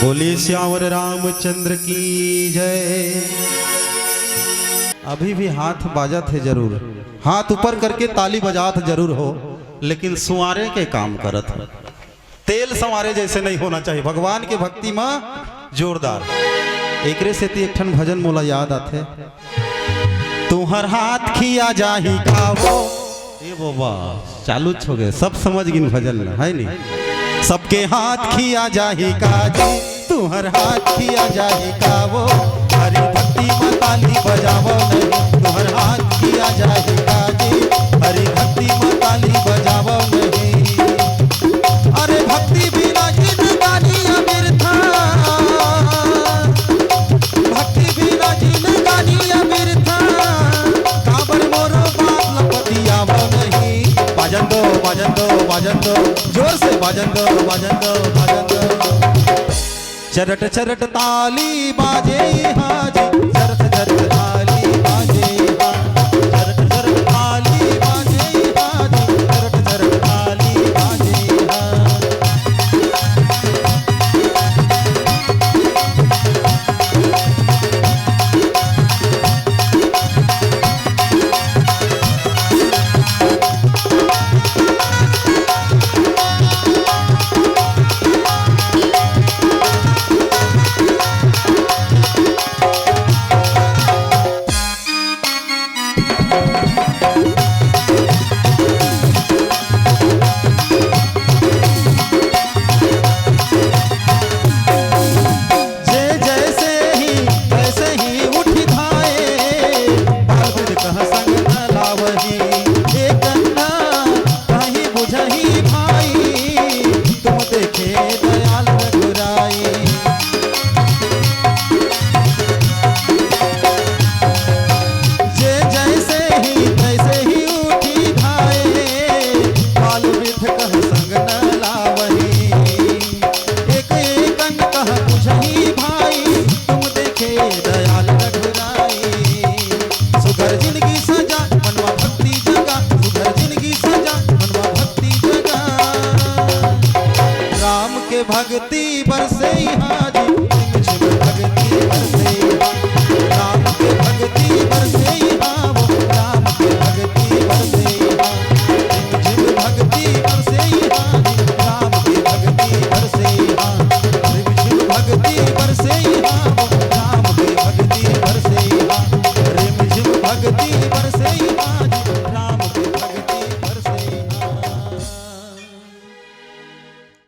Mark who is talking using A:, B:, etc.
A: बोलिए श्यावर रामचंद्र की जय। अभी भी हाथ बाजत है जरूर, हाथ ऊपर करके ताली बजात जरूर हो, लेकिन सुवारे के काम करत हो। तेल संवारे जैसे नहीं होना चाहिए। भगवान के भक्ति में जोरदार एकरे से एक ठन भजन मोला याद आते, तुहर हाथ खिया जाही खावो। ये बाबा चालू हो गए, सब समझ गिन भजन है नहीं। सबके हाथ खिया जाही काजी, तुहर हाथ खिया जाही कावो। हरि भक्ति में ताली बजावो नहीं, तुहर हाथ खिया जाही काजी। हरि भक्ति में ताली बजावो नहीं। अरे भक्ति बिना जिंदगानी अमृता, भक्ति बिना जिंदगानी अमृता। काबर मोरो बात लपतियावो नहीं। भजन दो भजन दो भजन दो, जोर से भजन दो भजन दो भजन दो। चरट चरट ताली बाजे हाजी, चरट चरट ताली बाजे हाजी, चरट चरट ताली बाजे हाजी, चरट चरट ताली बाजे हाजी। भक्ति बरसे हाजी, झिम झिम भक्ति बरसे, राम के भक्ति